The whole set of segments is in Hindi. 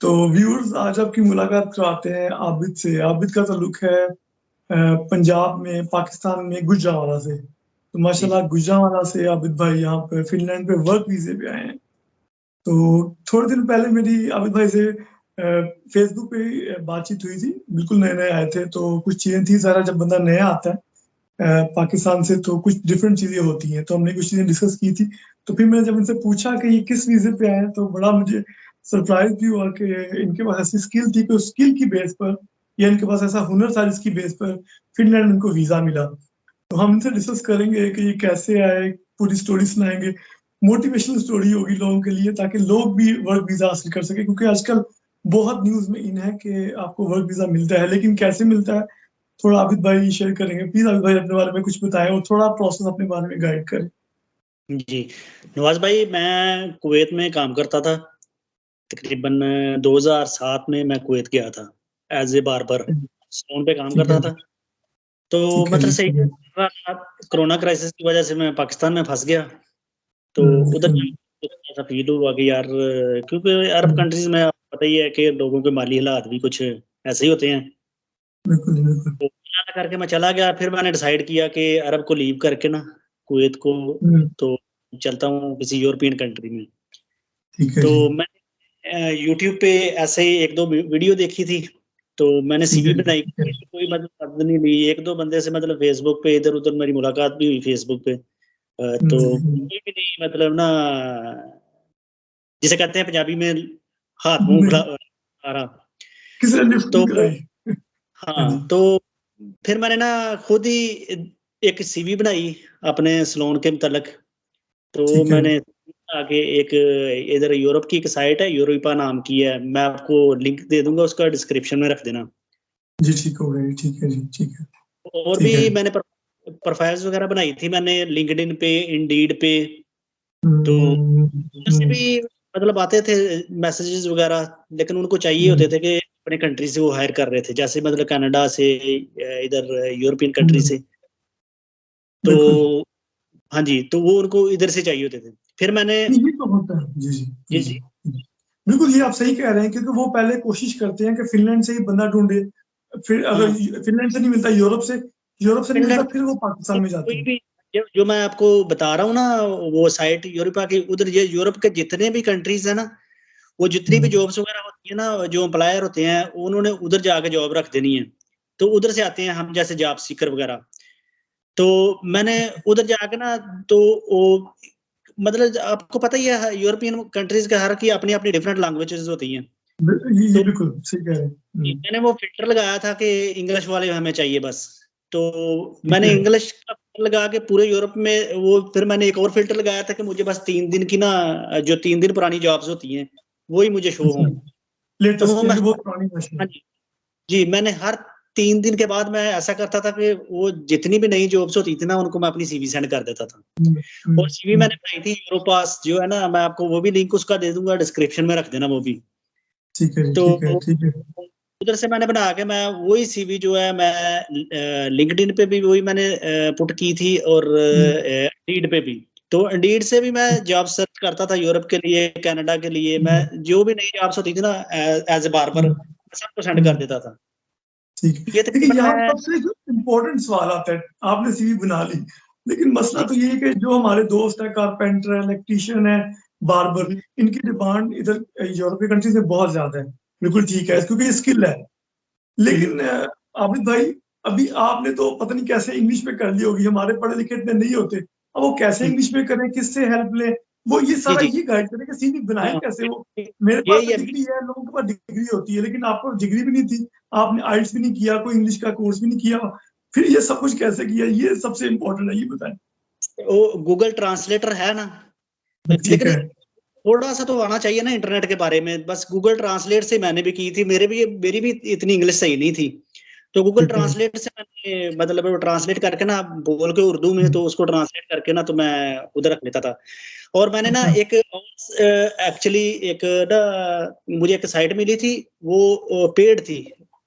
तो व्यूअर्स आज आपकी मुलाकात करवाते हैं आबिद से। आबिद का ताल्लुक है पंजाब में, पाकिस्तान में गुजरांवाला से। तो माशाल्लाह गुजरांवाला से आबिद भाई यहाँ पे फिनलैंड पे वर्क वीजे पे आए हैं। तो थोड़े दिन पहले मेरी आबिद भाई से फेसबुक पे बातचीत हुई थी। बिल्कुल नए नए आए थे तो कुछ चीजें थी। सारा जब बंदा नया आता है पाकिस्तान से तो कुछ डिफरेंट चीजें होती हैं, तो हमने कुछ चीजें डिस्कस की थी। तो फिर मैंने जब इनसे पूछा कि ये किस वीजे पे आए हैं तो बड़ा मुझे सरप्राइज भी हुआ कि इनके पास ऐसी स्किल थी कि उस स्किल की बेस पर या इनके पास ऐसा हुनर था जिसकी बेस पर फिनलैंड उनको वीजा मिला। तो हम इनसे डिस्कस करेंगे कि ये कैसे आए, पूरी स्टोरी सुनाएंगे। मोटिवेशनल स्टोरी होगी लोगों के लिए ताकि लोग भी वर्क वीजा हासिल कर सके, क्योंकि आजकल बहुत न्यूज में इन है कि आपको वर्क वीजा मिलता है, लेकिन कैसे मिलता है थोड़ा आबिद भाई शेयर करेंगे। प्लीज आबिद भाई अपने बारे में कुछ बताएं और थोड़ा प्रोसेस अपने बारे में गाइड करें। जी, नवाज भाई मैं कुवैत में काम करता था। तकरीबन 2007 में मैं कुवैत गया था एज ए बार्बर, सलून पे काम करता था। तो मतलब सही कोरोना क्राइसिस की वजह से मैं पाकिस्तान में फंस गया। तो उधर ऐसा फील हुआ कि यार, क्योंकि अरब कंट्रीज में आपको पता ही है कि लोगों के माली हालात भी कुछ ऐसे ही होते हैं। तो करके मैं चला गया। फिर मैंने डिसाइड किया कि अरब को लीव करके ना कुवैत को तो चलता हूँ किसी यूरोपियन कंट्री में। तो मैंने यूट्यूब पे ऐसे ही एक दो वीडियो देखी थी, तो मैंने सीवी बनाई। कोई मतलब नहीं ली। एक दो बंदे से मतलब फेसबुक पे इधर उधर मेरी मुलाकात भी हुई फेसबुक पे। तो कोई भी नहीं मतलब ना, जिसे कहते हैं पंजाबी में हाथ मुंह खुला आ रहा। तो हाँ, तो फिर मैंने ना खुद ही एक सीवी बनाई अपने सलोन के मुतालिक। तो मैंने आगे एक इधर यूरोप की एक साइट है, यूरोपा नाम की है। मैं आपको लिंक दे दूंगा, उसका डिस्क्रिप्शन में रख देना। जी ठीक हो गया। ठीक है जी, ठीक है। और भी मैंने प्रोफाइल्स वगैरह बनाई थी मैंने लिंक्डइन पे, इंडीड पे। तो उससे भी मतलब आते थे मैसेजेस वगैरह, लेकिन उनको चाहिए होते थे कि अपने कंट्री से वो हायर कर रहे थे, जैसे मतलब कनाडा से, इधर यूरोपियन कंट्री से। तो हाँ जी, तो वो उनको इधर से चाहिए होते थे। फिर मैंने ये तो होता है। जी जी जी जी बिल्कुल, ये आप सही कह रहे हैं, क्योंकि वो पहले कोशिश करते हैं कि फिनलैंड से ही बंदा ढूंढे। फिर अगर फिनलैंड से नहीं मिलता, यूरोप से नहीं मिलता, फिर वो पाकिस्तान में जाते हैं। जो मैं आपको बता रहा हूँ ना, वो साइट यूरोपा की, उधर ये यूरोप के जितने भी कंट्रीज है ना, वो जितनी भी जॉब्स वगैरह होती है ना, जो एम्प्लॉयर होते हैं उन्होंने उधर जाके जॉब रख देनी है। तो उधर से आते हैं हम जैसे जॉब सीकर वगैरह। तो मैंने उधर जाके ना, तो वो मतलब आपको पता ही है यूरोपियन कंट्रीज के हर की अपनी अपनी डिफरेंट लैंग्वेजेस होती हैं। ये बिल्कुल सही कह रहे हैं। मैंने वो फिल्टर लगाया था कि इंग्लिश वाले हमें चाहिए बस। तो मैंने इंग्लिश का फिल्टर लगा के पूरे यूरोप में वो, फिर मैंने एक और फिल्टर लगाया था कि मुझे बस 3 दिन की ना, जो 3 दिन पुरानी जॉब्स होती हैं वही मुझे शो हों। तो वो मैं हाँ जी, मैंने हर 3 दिन के बाद मैं ऐसा करता था कि वो जितनी भी नई जॉब्स होती थी ना, उनको मैं अपनी सीवी सेंड कर देता था। और सीवी मैंने बनाई थी यूरोपास जो है ना, मैं आपको वो भी लिंक उसका दे दूंगा, डिस्क्रिप्शन में रख देना वो भी। ठीक है तो ठीक है। उधर से मैंने बना के मैं वही सीवी जो है मैं लिंक्डइन पे भी वही मैंने पुट की थी, और इंडीड पे भी। तो इंडीड से भी मैं जॉब सर्च करता था यूरोप के लिए, कनाडा के लिए। मैं जो भी नई जॉब्स होती थी ना एज ए बार्बर, सबको सेंड कर देता था। ठीक है। देखिए यहाँ सबसे इम्पोर्टेंट सवाल आता है, आपने सीवी बना ली, लेकिन मसला तो ये है कि जो हमारे दोस्त है, कारपेंटर है, इलेक्ट्रीशियन है, बार्बर, इनकी डिमांड इधर यूरोपीय कंट्रीज में बहुत ज्यादा है। बिल्कुल ठीक है, क्योंकि ये स्किल है। लेकिन आबिद भाई, अभी आपने तो पता नहीं कैसे इंग्लिश में कर ली होगी, हमारे पढ़े लिखे इतने नहीं होते। अब वो कैसे इंग्लिश में करें, किससे हेल्प लें, वो ये सारा ये गाइड करें कि सीवी बनाए कैसे। वो मेरे पास तो डिग्री है, लोगों के पास डिग्री होती है, लेकिन आपको डिग्री भी नहीं थी, आपने आइल्स भी नहीं किया, कोई इंग्लिश का कोर्स भी नहीं किया, फिर ये सब कुछ कैसे किया, ये सबसे इम्पोर्टेंट है, ये बताएं। वो गूगल ट्रांसलेटर है ना, लेकिन थोड़ा सा तो आना चाहिए ना इंटरनेट के बारे में। बस गूगल ट्रांसलेट से मैंने भी की थी, मेरी भी इतनी इंग्लिश सही नहीं थी। तो गूगल ट्रांसलेट से मैंने मतलब ट्रांसलेट करके ना, बोल के उर्दू में, तो उसको ट्रांसलेट करके ना, तो मैं उधर रख लेता था। और मैंने ना एक एक्चुअली एक ना, मुझे एक साइट मिली थी, वो पेड थी,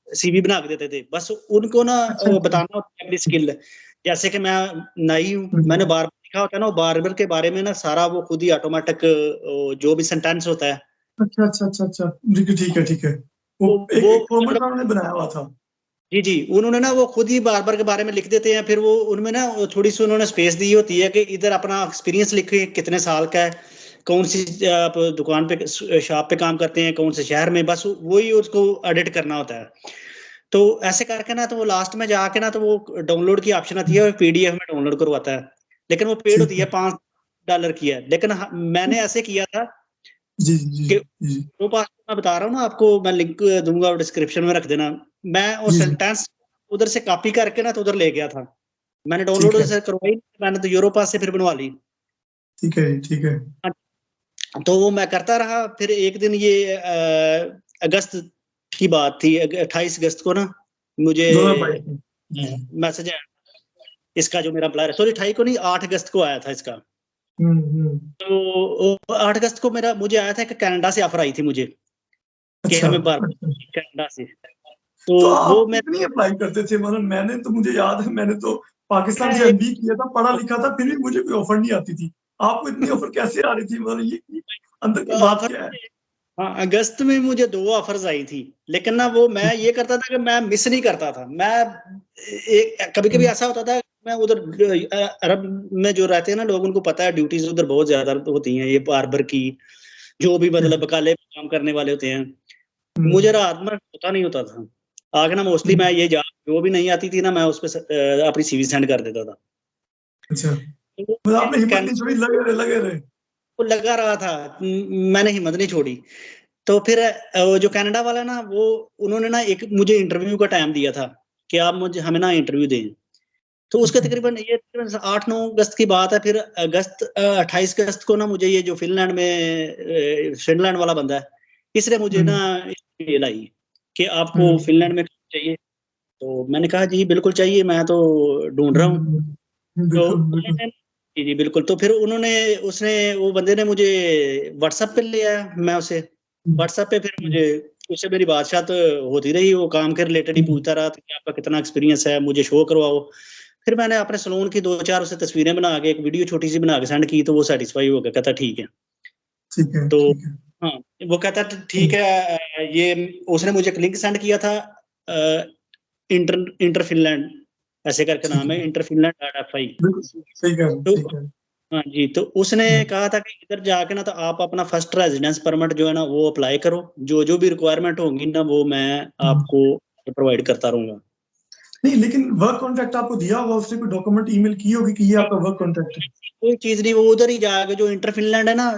सीवी बना के देते थे। बस उनको ना बताना होता है अपनी स्किल। जैसे कि मैं नई हूँ, मैंने बार्बर लिखा होता है ना, बार्बर के बारे में ना सारा वो खुद ही ऑटोमेटिक जो भी सेंटेंस होता है अच्छा अच्छा अच्छा अच्छा, ठीक है ठीक है। वो एक वो एक फॉर्मेट मतलब उन्होंने बनाया हुआ था। जी जी, उन्होंने ना वो खुद ही बार्बर के बारे में लिख देते हैं, फिर वो उनमें ना थोड़ी सी उन्होंने स्पेस दी होती है कि इधर अपना एक्सपीरियंस लिखे, कितने साल का है, कौन सी आप दुकान पे शॉप पे काम करते हैं, कौन से शहर में, बस वही उसको एडिट करना होता है। तो ऐसे करके ना तो वो लास्ट में जाके ना तो वो डाउनलोड की ऑप्शन आती है, पीडीएफ में डाउनलोड करवाता है, लेकिन वो पेड ठीक होती है, है। $5 की है, लेकिन मैंने ऐसे किया था जी जी कि जी वो पासवर्ड मैं बता रहा हूँ ना आपको, मैं लिंक दूंगा और डिस्क्रिप्शन में रख देना। मैं वो जी जी। सेंटेंस उधर से कॉपी करके ना तो उधर ले गया था, मैंने डाउनलोड ठीक है उधर से करवाई, मैंने तो यूरोपास से फिर बनवा ली। ठीक है ठीक है। तो वो मैं करता रहा, फिर एक दिन ये अगस्त की बात थी, 28 अगस्त को ना मुझे 2022 में। जी जी। मैसेज आया, इसका जो मेरा एम्प्लॉयर है, सॉरी 28 को नहीं, 8 अगस्त को आया था इसका। हम्म। तो 8 अगस्त को मेरा मुझे आया था कि कनाडा से ऑफर आई थी मुझे, कि अच्छा हमें बार अच्छा। कनाडा से। तो तो वो आप मैं कितनी अप्लाई करते थे? मतलब मैंने तो, मुझे याद है, मैंने तो पाकिस्तान से एमबी किया था, पढ़ा लिखा था, फिर भी मुझे कोई ऑफर नहीं आती थी। आपको इतनी ऑफर कैसे आ रही थी? मतलब ये अंदर की बात ऑफर, क्या है? हाँ अगस्त में मुझे 2 ऑफर्स आई थी, लेकिन ना वो मैं ये करता था कि मैं मिस नहीं करता था। मैं एक कभी कभी ऐसा होता था, मैं उधर अरब में जो रहते हैं ना लोग, उनको पता है ड्यूटीज उधर बहुत ज्यादा होती हैं, ये बार्बर की, जो भी ठीक है। मतलब बकाले पे काम करने वाले होते हैं। हम्म, मुझे रात में पता नहीं होता था, आगे ना मोस्टली हम्म, मैं ये जा जो भी नहीं आती थी ना, मैं उस पर अपनी सीवी सेंड कर देता था। अच्छा। तो वो मतलब आपने हिम्मत नहीं छोड़ी, कैनेडा लगे रहे लगे रहे। को लगा रहा था, मैंने हिम्मत नहीं छोड़ी। तो फिर वो जो कनाडा वाला ना, वो उन्होंने ना एक मुझे इंटरव्यू का टाइम दिया था कि आप मुझे हमें ना इंटरव्यू दें। तो उसके ठीक है। तकरीबन ये 8-9 अगस्त की बात है। फिर अगस्त 28 अगस्त को ना मुझे ये जो फिनलैंड में फिनलैंड वाला बंदा है, इसने मुझे ना हम्म ईमेल आई कि आपको हम्म फिनलैंड में काम चाहिए। तो मैंने कहा जी बिल्कुल चाहिए, मैं तो ढूंढ रहा हूँ। तो बिल्कुल बिल्कुल। उन्होंने जी जी बिल्कुल, तो फिर उन्होंने उसने वो बंदे ने मुझे व्हाट्सएप पे ले आया, मैं उसे हम्म, व्हाट्सएप पे फिर हम्म, मुझे उससे मेरी बातचीत होती रही, वो काम के रिलेटेड ही हम्म, पूछता रहा था कि आपका कितना एक्सपीरियंस है, मुझे शो करवाओ। फिर मैंने अपने सलून की 2-4 उसे तस्वीरें बना के एक वीडियो छोटी सी बना के सेंड की, तो वो सेटिस्फाई हो गया, कहता ठीक है। ठीक है तो ठीक है। हाँ, वो कहता ठीक हम्म, है, ये उसने मुझे एक लिंक सेंड किया था, इंटर इंटर फिनलैंड ऐसे करके ठीक नाम है। है, inter Finland dot F I. बिल्कुल सही कह रहे हैं, तो सही कह रहे हैं। हाँ जी, तो उसने हम्म, कहा था कि इधर जाके ना तो आप अपना फर्स्ट रेजिडेंस परमिट जो है ना वो अप्लाई करो, जो जो भी रिक्वायरमेंट होंगी ना वो मैं हम्म। आपको प्रोवाइड करता रहूंगा। नहीं, लेकिन वर्क कॉन्ट्रैक्ट आपको दिया होगा, उसने कोई डॉक्यूमेंट ईमेल की होगी कि ये आपका वर्क कॉन्ट्रैक्ट है? कोई चीज नहीं, वो उधर ही जाके जो इंटर फिनलैंड है ना,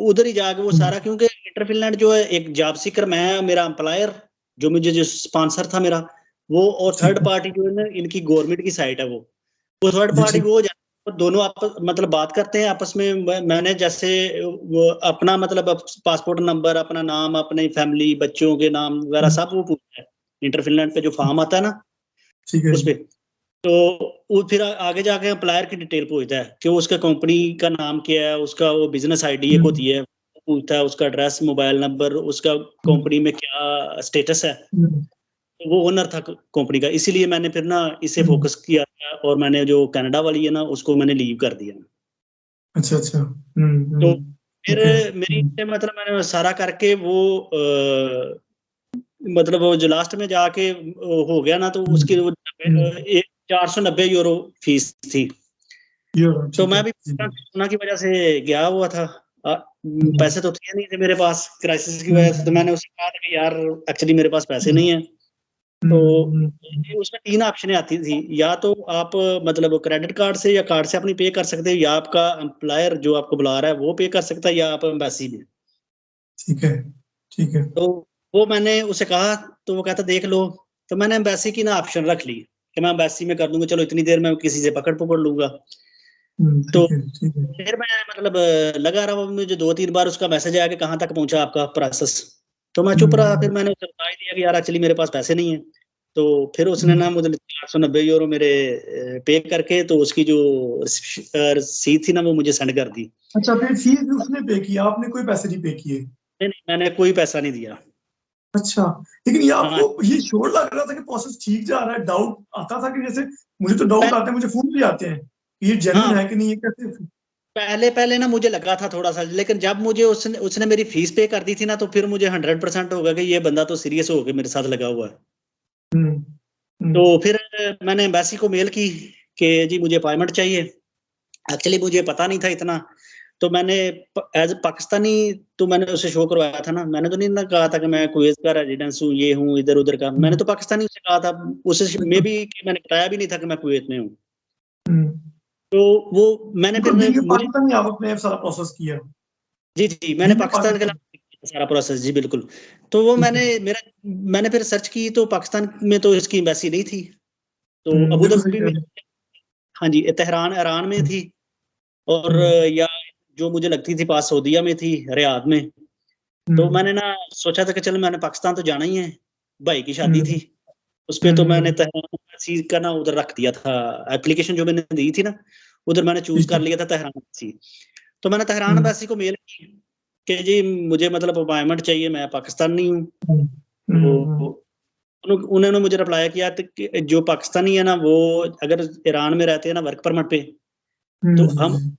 उधर ही जाके वो हम्म, सारा, क्योंकि इंटर फिनलैंड जो है एक जॉब सीकर, मैं मेरा एम्प्लॉयर जो मुझे जो स्पॉन्सर था मेरा वो, और ठीक थर्ड है। पार्टी जो है ना इनकी गवर्नमेंट की साइट है वो थर्ड जी पार्टी ठीक। वो वो दोनों आपस मतलब बात करते हैं आपस में। मैंने जैसे वो अपना मतलब पासपोर्ट नंबर, अपना नाम, अपनी फैमिली, बच्चों के नाम वगैरह हम्म, सब वो पूछता है, इंटर फिनलैंड पे जो फॉर्म आता है ना ठीक है उस जी। पे। तो वो फिर आगे जाके अप्लायर की डिटेल पूछता है कि उसका कंपनी का नाम क्या है, उसका वो बिजनेस आईडी एक हम्म, होती है वो पूछता है, उसका एड्रेस, मोबाइल नंबर, उसका हम्म, कंपनी में क्या स्टेटस है। हम्म, तो वो ओनर था कंपनी का, इसीलिए मैंने फिर ना इसे हम्म, फोकस किया था, और मैंने जो कनाडा वाली है ना उसको मैंने लीव कर दिया। अच्छा अच्छा। तो फिर ओके। मेरी से मतलब मैंने सारा करके वो मतलब वो जो लास्ट में जाके हो गया ना, तो उसकी वो 490 यूरो फीस थी। ये तो ठीक है मैं भी जी। कोरोना की वजह से गया हुआ था, हम्म, पैसे तो थे नहीं थे मेरे पास क्राइसिस की वजह से। तो हम्म, मैंने उसे कहा था कि यार एक्चुअली मेरे पास पैसे नहीं है। तो उसमें 3 ऑप्शनें आती थी, या तो आप मतलब क्रेडिट कार्ड से या कार्ड से अपनी पे कर सकते हो, या आपका एम्प्लॉयर जो आपको बुला रहा है वो पे कर सकता है, या आप एम्बेसी में। ठीक है ठीक है। तो वो मैंने उसे कहा, तो वो कहता देख लो। तो मैंने एम्बेसी की ना ऑप्शन रख ली कि मैं एम्बेसी में कर दूंगा, चलो इतनी देर में किसी से पकड़ पकड़ लूंगा। तो ठीक है ठीक है। फिर मैं मतलब लगा रहा, वो मुझे 2-3 बार उसका मैसेज आया कि कहाँ तक पहुंचा आपका प्रोसेस। तो मैं चुप रहा, फिर हम्म, मैंने उसे बता ही दिया कि यार एक्चुअली मेरे पास पैसे नहीं है। तो फिर उसने हम्म, ना मुझे 490 यूरो मेरे पे करके, तो उसकी जो रसीद थी ना वो मुझे सेंड कर दी। अच्छा, फिर फीस भी उसने पे की, आपने कोई पैसे नहीं पे किए? नहीं नहीं, मैंने कोई पैसा नहीं दिया। अच्छा। लेकिन ये हाँ, आपको ये श्योर लग रहा था कि प्रोसेस ठीक जा रहा है? डाउट आता था कि जैसे, मुझे तो डाउट पहले आते हैं, मुझे फोन भी आते हैं कि ये जेन्युइन हाँ है कि नहीं, ये कैसे? पहले ना मुझे लगा था थोड़ा सा, लेकिन जब मुझे उसने मेरी फीस पे कर दी थी ना, तो फिर मुझे 100% होगा कि ये बंदा तो सीरियस होकर मेरे साथ लगा हुआ है। तो फिर मैंने एम्बेसी को मेल की कि जी मुझे अपॉइंटमेंट चाहिए। एक्चुअली मुझे पता नहीं था इतना, तो मैंने एज पाकिस्तानी तो मैंने उसे शो करवाया था ना, मैंने तो नहीं ना कहा था कि मैं कुवैत का रेजिडेंस हूँ, ये हूँ, इधर उधर का। मैंने तो पाकिस्तानी उसे कहा था, उसे मे भी मैंने बताया भी नहीं था कि मैं कुवैत में हूँ। तो वो मैंने फिर मुझे पाकिस्तानी आपने सारा प्रोसेस किया? जी मैंने पाकिस्तान के सारा प्रोसेस, जी बिल्कुल। तो वो मैंने फिर सर्च की, तो पाकिस्तान में तो इसकी एम्बेसी नहीं थी, तो अबू धाबी में, हाँ जी, तेहरान ईरान में थी, और या जो मुझे लगती थी पास सऊदीया में थी, रियाद में। तो मैंने ना सोचा था कि चलो मैंने पाकिस्तान तो जाना ही है, भाई की शादी थी उस पे, तो मैंने तेहरान एम्बेसी का ना उधर रख दिया था, एप्लीकेशन जो मैंने दी थी ना उधर मैंने चूज कर लिया था तेहरान एम्बेसी। तो मैंने तेहरान एम्बेसी को मेल की कि जी मुझे मतलब अपॉइंटमेंट चाहिए, मैं पाकिस्तानी हूँ। तो उन्होंने मुझे रिप्लाई किया कि जो पाकिस्तानी है ना, वो अगर ईरान में रहते हैं ना वर्क परमिट पे, तो हम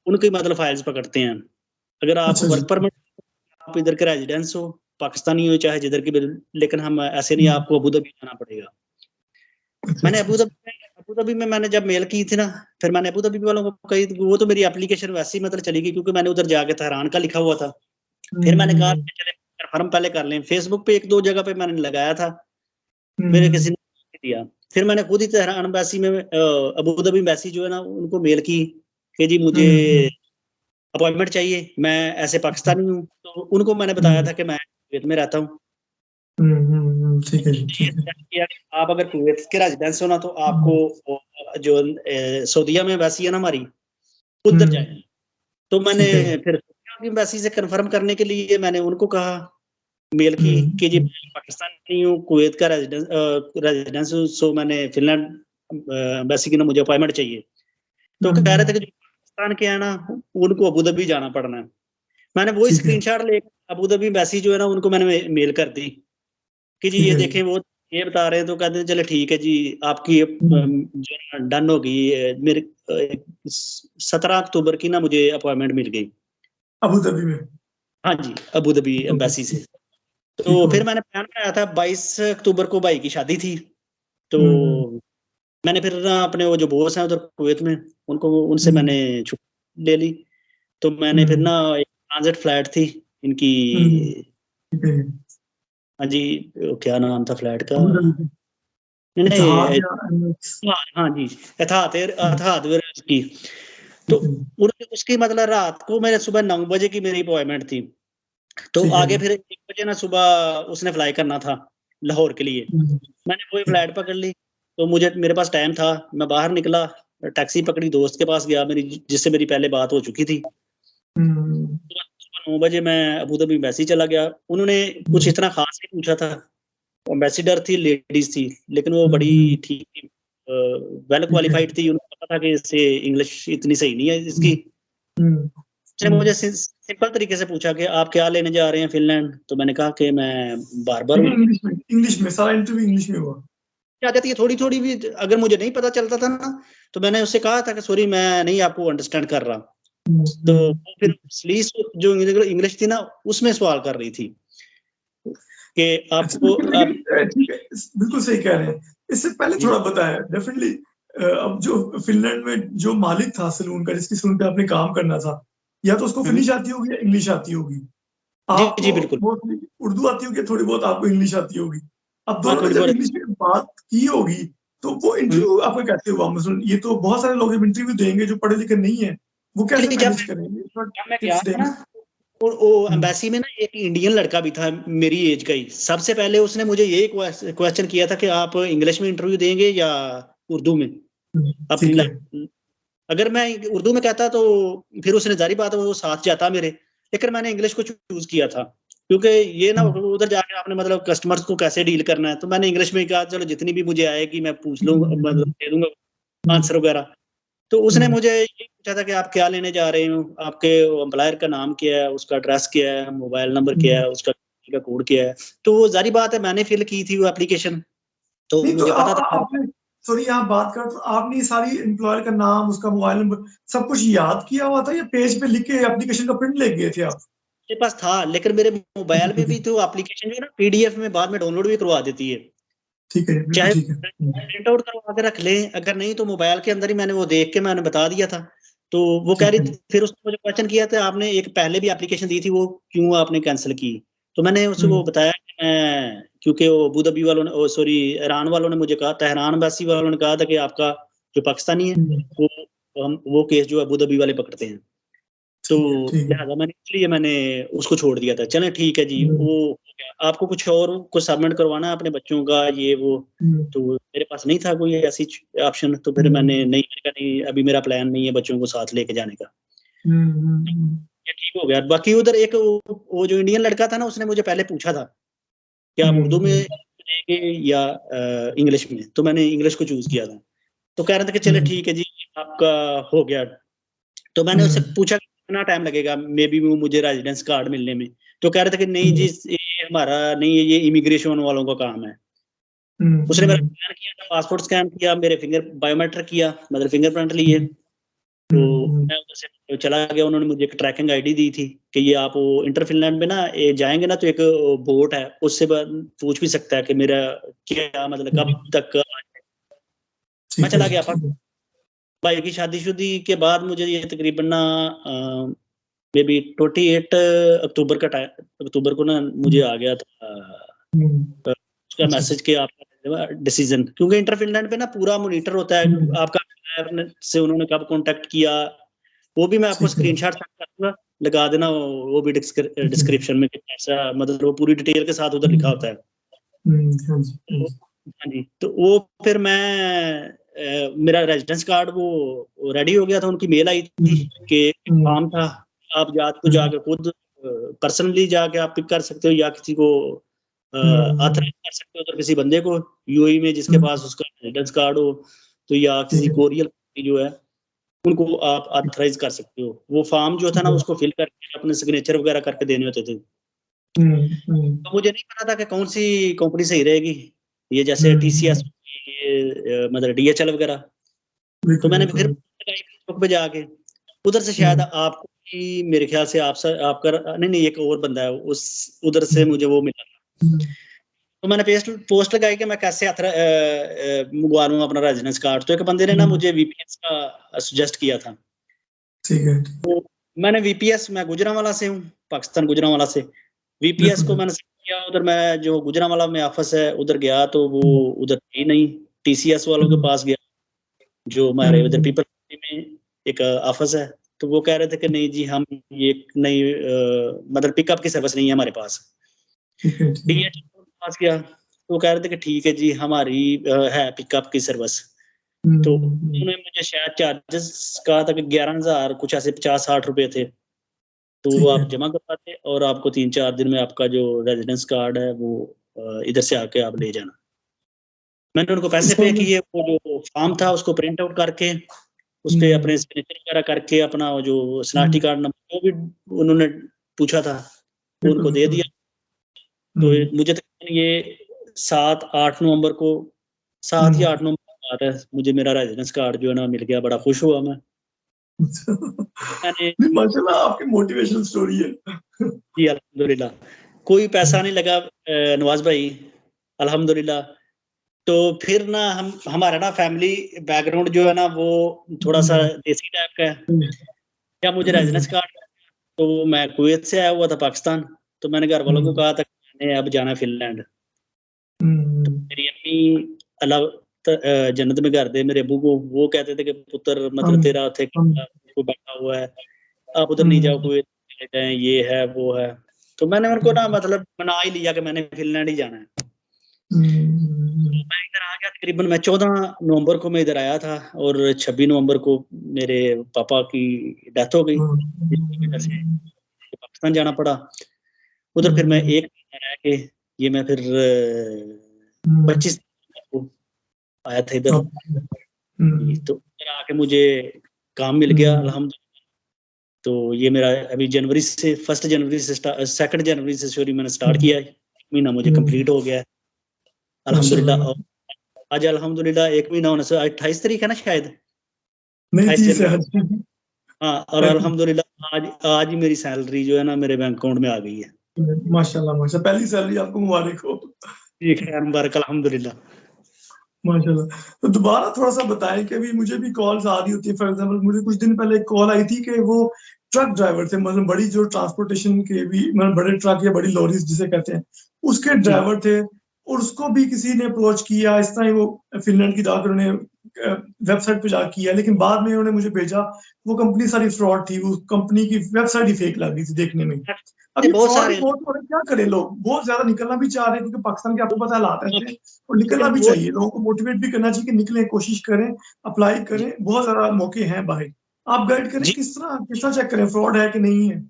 उनकी मतलब फाइल्स पकड़ते हैं। अगर आप वर्क परमिट, आप इधर के रेजिडेंस हो, पाकिस्तानी हो चाहे जिधर की, लेकिन हम ऐसे नहीं, आपको अबू धाबी जाना पड़ेगा। मैंने अबू धाबी में मैंने जब मेल की थी ना, फिर मैंने अबू धाबी वालों को कही, वो तो मेरी एप्लीकेशन वैसे ही मतलब चली गई, क्योंकि मैंने उधर जाके तेहरान का लिखा हुआ था। फिर मैंने कहा चले कंफर्म पहले कर लें, फेसबुक पे 1-2 जगह पे मैंने लगाया था, मेरे किसी ने नहीं दिया। फिर मैंने खुद ही तेहरान एम्बेसी में अबू धाबी एम्बेसी जो है ना, उनको मेल की कि जी मुझे अपॉइंटमेंट चाहिए, मैं ऐसे पाकिस्तानी हूँ। तो उनको मैंने बताया था कि मैं कुवैत में रहता हूँ। ठीक है जी, ठीक है। आप अगर कुवैत के रेजिडेंस हो ना, तो आपको जो सऊदीया में एम्बेसी है ना हमारी, उधर जाए। तो मैंने फिर एम्बेसी से कंफर्म करने के लिए मैंने उनको कहा, मेल की कि जी मैं पाकिस्तानी हूँ, कुवैत का रेजिडेंस हूँ, सो मैंने फिनलैंड एम्बेसी की ना मुझे अपॉइंटमेंट चाहिए। तो कह रहे थे कि जो पाकिस्तान के हैं ना, उनको अबू धाबी जाना पड़ना है। मैंने वही स्क्रीनशॉट लेकर अबू धाबी एम्बेसी जो है ना, उनको मैंने मेल कर दी कि जी ये देखें, वो ये बता रहे हैं। तो कहते हैं चलो ठीक है जी, आपकी जो डन होगी। मेरे 17 अक्टूबर की ना मुझे अपॉइंटमेंट मिल गई अबू धाबी में। हाँ जी, अबू धाबी एम्बेसी से। तो फिर मैंने प्लान बनाया था, 22 अक्टूबर को भाई की शादी थी। तो मैंने फिर ना अपने वो जो बॉस हैं उधर कुवैत में, उनसे मैंने छुट्टी ले ली। तो मैंने फिर ना एक ट्रांजिट फ्लाइट थी इनकी, हाँ जी, क्या नाम था फ्लाइट का, नहीं, हाँ जी, एथाद एयरवेज की। तो उसकी मतलब रात को मेरे सुबह 9 बजे की मेरी अपॉइंटमेंट थी। तो आगे फिर 1 बजे ना सुबह उसने फ्लाई करना था लाहौर के लिए। मैंने वही फ्लाइट पकड़ ली। तो मेरे पास टाइम था, मैं बाहर निकला, टैक्सी पकड़ी, दोस्त के पास गया, जिससे मेरी पहले बात हो चुकी थी। तो सुबह 9 बजे मैं अबू धाबी एम्बेसी चला गया। उन्होंने कुछ इतना खास नहीं पूछा था, एम्बेसिडर थी, लेडीज थी, लेकिन वो बड़ी ठीक थी, वेल क्वालिफाइड थी। उनको पता था कि इससे इंग्लिश इतनी सही नहीं है इसकी। उसने मुझे सिंपल तरीके से पूछा कि आप क्या लेने जा रहे हैं फिनलैंड। तो मैंने कहा कि मैं बार्बर हूँ। इंग्लिश में सारा इंटरव्यू इंग्लिश में हुआ। क्या जाती है थोड़ी थोड़ी भी, अगर मुझे नहीं पता चलता था ना, तो मैंने उससे कहा था कि सॉरी मैं नहीं आपको अंडरस्टैंड कर रहा। तो वो फिर स्लीस जो इंग्लिश थी ना, उसमें सवाल कर रही थी कि आपको ठीक है, बिल्कुल सही कह रहे हैं। इससे पहले थोड़ा बताया डेफिनेटली। अब जो फिनलैंड में जो मालिक था सलून का, जिसकी सलून पे आपने काम करना था, या तो उसको फिनिश आती होगी या इंग्लिश आती होगी। जी आपको बिल्कुल, मोस्टली उर्दू आती होगी, थोड़ी बहुत आपको इंग्लिश आती होगी। अब हाँ दोनों ने थोड़ी जब बहुत। इंग्लिश में बात की होगी, तो वो इंटरव्यू आपका कैसे हुआ? मतलब ये तो बहुत सारे लोग जब इंटरव्यू देंगे जो पढ़े लिखे नहीं है, वो कैसे जब मैनेज करेंगे? मैं गया टिप्स था देंगे। ना, वो एम्बेसी में ना एक इंडियन लड़का भी था मेरी एज का ही। सबसे पहले उसने मुझे यही क्वेश्चन किया था कि आप इंग्लिश में इंटरव्यू देंगे या उर्दू में अपनी ठीक है। लाइफ। अगर मैं उर्दू में कहता तो फिर उसने जारी बात है वो साथ जाता मेरे, लेकिन मैंने इंग्लिश को चूज किया था, क्योंकि ये ना उधर जाके आपने मतलब कस्टमर्स को कैसे डील करना है। तो मैंने इंग्लिश में कहा चलो जितनी भी मुझे आएगी मैं पूछ लूंगा, मतलब दे दूंगा आंसर वगैरह। तो उसने मुझे ये पूछा था कि आप क्या लेने जा रहे हो, आपके एम्प्लॉयर का नाम क्या है, उसका एड्रेस क्या है, मोबाइल नंबर क्या है, उसका का कोड क्या है। तो वो जारी बात है मैंने फिल की थी वो एप्लीकेशन, तो नहीं तो मुझे पता था। आपने सॉरी यहाँ बात कर, तो आपने सारी एम्प्लॉयर का नाम, उसका मोबाइल नंबर सब कुछ याद किया हुआ था या पेज पे लिख के एप्लीकेशन का प्रिंट ले गए थे आप? मेरे पास था, लेकिन मेरे मोबाइल में भी तो एप्लीकेशन जो है ना पीडीएफ में बाद में डाउनलोड भी करवा देती है। ठीक है, बिल्कुल चाहे ठीक है। प्रिंट आउट करवा के रख लें, अगर नहीं तो मोबाइल के अंदर ही मैंने वो देख के मैंने बता दिया था। तो वो कह ठीक रही है। थी, फिर उसने मुझे क्वेश्चन किया था, आपने एक पहले भी एप्लीकेशन दी थी, वो क्यों आपने कैंसिल की? तो मैंने उसको बताया कि मैं, क्योंकि वो अबू धाबी वालों ने, सॉरी ईरान वालों ने मुझे कहा, तेहरान एम्बेसी वालों ने कहा था कि आपका जो पाकिस्तानी है वो केस जो अबू धाबी वाले पकड़ते हैं। तो ठीक है। लिहाजा मैंने उसको छोड़ दिया था। चलें ठीक है जी, वो आपको कुछ और कुछ सबमिट करवाना है अपने बच्चों का, ये वो, तो मेरे पास नहीं था कोई ऐसी ऑप्शन, तो फिर मैंने नहीं कहा, नहीं अभी मेरा प्लान नहीं है बच्चों को साथ लेके जाने का। ये ठीक हो गया। बाकी उधर एक वो जो इंडियन लड़का था ना, उसने मुझे पहले पूछा था कि आप उर्दू में लेंगे या इंग्लिश में, तो मैंने इंग्लिश को चूज किया था। तो कह रहे थे कि चले ठीक है जी, आपका हो गया। तो मैंने उससे पूछा कितना टाइम लगेगा मे बी वो मुझे रेजिडेंस कार्ड मिलने में। तो कह रहे थे कि नहीं जी, ये हमारा नहीं है, ये इमिग्रेशन वालों का काम है। उसने मेरा स्कैन किया था, पासपोर्ट स्कैन किया, मेरे फिंगर बायोमेट्रिक किया, मतलब फिंगरप्रिंट लिए। तो मैं उधर से चला गया। उन्होंने मुझे एक ट्रैकिंग आईडी दी थी कि ये आप वो इंटर फिनलैंड में ना ये जाएंगे ना, तो एक बोट है, उससे पूछ भी सकता है कि मेरा क्या मतलब कब तक। मैं चला गया। भाई की शादीशुदी के बाद मुझे ये तकरीबन ना मे बी 28 अक्टूबर का टाइम, अक्टूबर को ना मुझे आ गया था उसका मैसेज कि आपका डिसीजन, क्योंकि इंटर फिनलैंड पे ना पूरा मॉनिटर होता है आपका से उन्होंने कब कांटेक्ट किया, वो भी मैं आपको स्क्रीनशॉट सेंड कर दूंगा, लगा देना वो भी डिस्क्रिप्शन में, ऐसा मतलब वो पूरी डिटेल के साथ उधर लिखा होता है। हाँ जी, तो वो फिर मैं मेरा रेजिडेंस कार्ड वो रेडी हो गया था, उनकी मेल आई थी कि फॉर्म था, आप जाके खुद पर्सनली जाके आप पिक कर सकते हो या किसी को ऑथराइज कर सकते हो, तो किसी बंदे को यूएई में जिसके पास उसका रेजिडेंस कार्ड हो, तो या किसी कोरियर जो है उनको आप ऑथराइज कर सकते हो। वो फॉर्म जो था ना उसको फिल करके अपने सिग्नेचर वगैरह करके देने होते थे। तो मुझे नहीं पता था कि कौन सी कंपनी सही रहेगी, ये जैसे टीसीएस, मतलब डीएचएल वगैरह। तो मैंने फिर फेसबुक पे जाके उधर से शायद आपको ही, मेरे ख्याल से आपका नहीं एक और बंदा है उस उधर से मुझे वो मिला था। तो मैंने पोस्ट लगाई कि मैं कैसे मंगवा लूँ अपना रेजिडेंस कार्ड। तो एक बंदे ने ना मुझे वीपीएस का सजेस्ट किया था। ठीक है। तो मैंने वीपीएस, मैं गुजरांवाला से हूँ, पाकिस्तान गुजरांवाला से। वीपीएस को मैंने किया, उधर मैं जो गुजरांवाला में ऑफिस है उधर गया, तो वो उधर थी नहीं। टीसीएस वालों के पास गया, जो हमारे उधर पीपल में एक ऑफिस है, तो वो कह रहे थे कि नहीं जी, हम ये नहीं मतलब पिकअप की सर्विस नहीं है हमारे पास। डीएचएल के पास गया, तो कह रहे थे कि ठीक है जी, हमारी है पिकअप की सर्विस। तो उन्होंने मुझे शायद चार्जेस कहा था कि 11,000 कुछ ऐसे 50-60 रुपए थे, तो वो आप जमा करवाते और आपको 3-4 दिन में आपका जो रेजिडेंस कार्ड है वो इधर से आके आप ले जाना। मैंने उनको पैसे पे किए, वो जो फॉर्म था उसको प्रिंट आउट करके उस पे अपने सिग्नेचर वगैरह करके अपना वो जो शनाख्ती कार्ड नंबर वो भी उन्होंने पूछा था, वो उनको दे दिया। तो मुझे तकरीबन ये 7-8 नवंबर को, 7 या 8 नवंबर की बात है, मुझे मेरा रेजिडेंस कार्ड जो है ना मिल गया। बड़ा खुश हुआ मैं। मैंने माशाल्लाह आपकी मोटिवेशनल स्टोरी है। जी अल्हम्दुलिल्लाह, कोई पैसा नहीं लगा नवाज भाई, अल्हम्दुलिल्लाह। तो फिर ना हमारा ना फैमिली बैकग्राउंड जो है ना वो थोड़ा सा देसी टाइप का है। क्या मुझे रेजिडेंस कार्ड, तो मैं कुवैत से आया हुआ था पाकिस्तान, तो मैंने घर वालों को कहा था कि मैंने अब जाना फिनलैंड। तो मेरी अम्मी अल्लाह जन्नत में कर दे मेरे अबू को, वो कहते थे कि पुत्र मतलब तेरा थे कोई बैठा हुआ है, आप उधर नहीं जाओ, कुवैत जाए, ये है वो है। तो मैंने उनको ना मतलब मना ही लिया कि मैंने फिनलैंड ही जाना है। मैं इधर आ गया, तकरीबन मैं 14 नवंबर को मैं इधर आया था, और 26 नवंबर को मेरे पापा की डेथ हो गई, जिसकी वजह से पाकिस्तान जाना पड़ा। उधर फिर मैं एक महीना रह के ये मैं फिर 25 को आया था इधर। तो इधर आके मुझे काम मिल गया अल्हम्दुलिल्लाह। तो ये मेरा अभी जनवरी से 1 जनवरी से 2 जनवरी से सॉरी मैंने स्टार्ट किया है, महीना मुझे कंप्लीट हो गया है अल्हम्दुलिल्लाह। आज अल्हम्दुलिल्लाह 1 महीना होने से 28 तारीख है ना शायद, नहीं 28 30 है जनवरी। आज। हाँ, और अल्हम्दुलिल्लाह आज ही मेरी सैलरी जो है ना मेरे बैंक अकाउंट में आ गई है। माशाल्लाह माशाल्लाह, पहली सैलरी आपको मुबारक हो। जी खैर मुबारक, अल्हम्दुलिल्लाह। माशाल्लाह। तो दोबारा थोड़ा सा बताएं कि अभी मुझे भी कॉल्स आ रही होती है। फॉर एग्जांपल मुझे कुछ दिन पहले एक कॉल आई थी कि वो ट्रक ड्राइवर थे, मतलब बड़ी जो ट्रांसपोर्टेशन के भी, मतलब बड़े ट्रक या बड़ी लॉरीज जिसे कहते हैं, उसके जी ड्राइवर थे। और उसको भी किसी ने अप्रोच किया, इस तरह ही वो फिनलैंड की जाकर उन्हें वेबसाइट पे जाकर किया, लेकिन बाद में उन्होंने मुझे भेजा वो कंपनी सारी फ्रॉड थी, वो कंपनी की वेबसाइट ही फेक लग रही थी देखने में। अब ये ये बहुत फ्रॉड ही सारे बहुत हो रहे हैं, क्या करें, लोग बहुत ज्यादा निकलना भी चाह रहे हैं क्योंकि पाकिस्तान के आपको पता है हालात ऐसे हैं, और निकलना लेकिन भी वो चाहिए, लोगों को मोटिवेट भी करना चाहिए कि निकलें, कोशिश करें, अप्लाई जी करें, बहुत ज्यादा मौके हैं बाहर। आप गाइड करें जी किस तरह चेक करें फ्रॉड है कि नहीं है।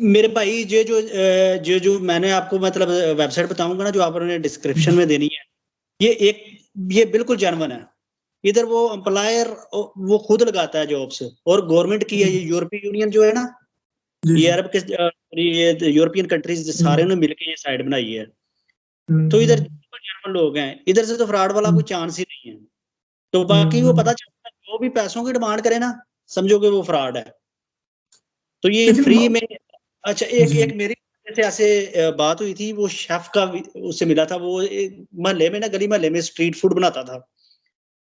मेरे भाई जो मैंने आपको मतलब वेबसाइट बताऊंगा ना, जो आपने डिस्क्रिप्शन में देनी है, ये एक ये बिल्कुल जेन्युइन है। इधर वो एम्प्लॉयर वो खुद लगाता है जॉब्स, और गवर्नमेंट की है। ये यूरोपीय यूनियन जो है ना, जी ये जी। अरब के ये यूरोपियन कंट्रीज सारे ने मिलकर ये साइट बनाई है। तो इधर हम्म। जेन्युइन लोग हैं, इधर से तो फ्रॉड वाला कोई चांस ही नहीं है। तो बाकी वो हम्म। पता चलता है, जो भी पैसों की डिमांड करे ना, समझो कि वो फ्रॉड है। तो ये लेकिन फ्री में। अच्छा, एक जी एक मेरी से ऐसे बात हुई थी, वो शेफ का उससे मिला था। वो महल्ले में ना, गली महल्ले में स्ट्रीट फूड बनाता था।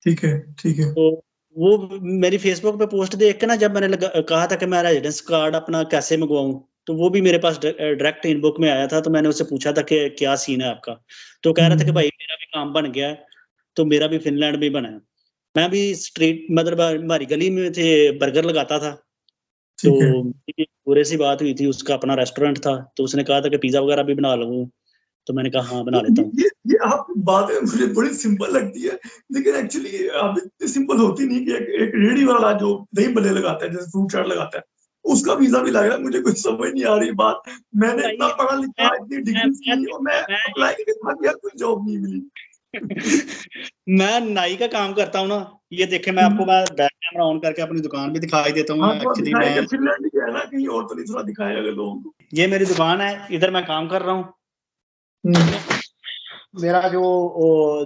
ठीक है ठीक है। तो वो मेरी फेसबुक पे पोस्ट देख के ना, जब मैंने कहा था कि मैं रेजिडेंस कार्ड अपना कैसे मंगवाऊं, तो वो भी मेरे पास डायरेक्ट इनबॉक्स में आया था। तो मैंने उससे पूछा था कि क्या सीन है आपका। तो कह रहा था कि हम्म। भाई मेरा भी काम बन गया है, तो मेरा भी फिनलैंड में बना है। मैं भी स्ट्रीट मतलब हमारी गली में थे, बर्गर लगाता था। तो ठीक है। पूरे सी बात हुई थी, उसका अपना रेस्टोरेंट था, तो उसने कहा था कि पिज्जा वगैरह भी बना लूं। तो मैंने कहा हाँ, बना लेता हूँ। ये आप बातें मुझे बड़ी सिंपल लगती है, लेकिन एक्चुअली अब इतनी सिंपल होती नहीं कि एक रेडी वाला जो दही बल्ले लगाता है, जैसे फ्रूट चाट लगाता है, उसका वीजा भी लग रहा है। मुझे कुछ समझ नहीं आ रही बात। मैंने इतना भाई पढ़ा मैं लिखा, इतनी मैं डिग्री की, और मैं मैं अप्लाई करके थक गया, कोई जॉब नहीं मिली। मैं नाई का काम करता हूँ ना। ये देखे, मैं आपको मैं बैक कैमरा ऑन करके अपनी दुकान भी दिखाई देता हूँ हाँ थोड़ा एक्चुअली दिखाए मैं। कि फिनलैंड ही है ना, कहीं और तो नहीं, थोड़ा दिखाए अगर लोगों को। ये मेरी दुकान है, इधर मैं काम कर रहा हूँ। हम्म। मेरा जो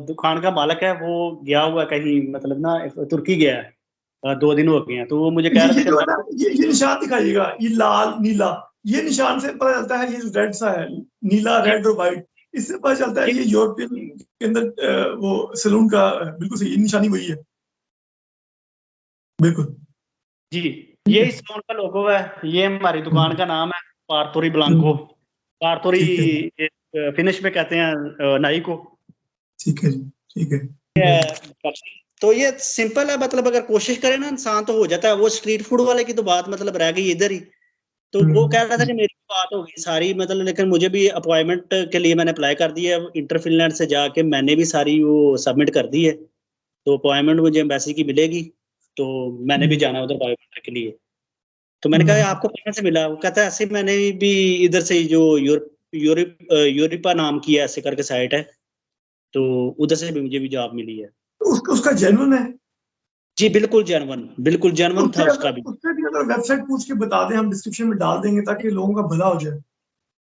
दुकान का मालिक है वो गया हुआ कहीं, मतलब ना तुर्की गया है। 2 दिन हो गए हैं, तो वो मुझे कह रहा था ये कि जो है मैं ना, ये निशान दिखाइएगा, ये लाल नीला, ये निशान से पता चलता है, ये जो रेड सा है, नीला ये, रेड और व्हाइट, इससे पता चलता है ये ये यूरोपियन के अंदर वो सैलून का बिल्कुल सही, ये निशानी वही है, बिल्कुल। जी, ठीक ये है। इस फोन का लोगो है। ये हमारी दुकान हम्म। का नाम है, पारतोरी ब्लांको। हम्म। पारतोरी ठीक है फिनिश में कहते हैं नाई को। ठीक है जी। ठीक है। तो ये सिंपल है, मतलब अगर कोशिश करे ना इंसान तो हो जाता है। वो स्ट्रीट फूड वाले की तो बात मतलब रह गई इधर ही। तो वो कह रहा था कि मेरी बात हो गई सारी, मतलब लेकिन मुझे भी अपॉइंटमेंट के लिए मैंने अप्लाई कर दिया है। इंटर फिनलैंड से जाके मैंने भी सारी वो सबमिट कर दी है। तो अपॉइंटमेंट मुझे एम्बेसी की मिलेगी। तो मैंने भी जाना उधर बायोमेट्रिक के लिए। तो मैंने कहा आपको कहाँ से मिला। वो कहता है ऐसे मैंने भी इधर से जो यूरोपा नाम की है ऐसे करके साइट है, तो उधर से भी मुझे भी जॉब मिली है। उसका जेन्युइन है। जी बिल्कुल जेन्युइन था उसका भी। उससे भी अगर वेबसाइट पूछ के बता दें, हम डिस्क्रिप्शन में डाल देंगे ताकि लोगों का भला हो जाए।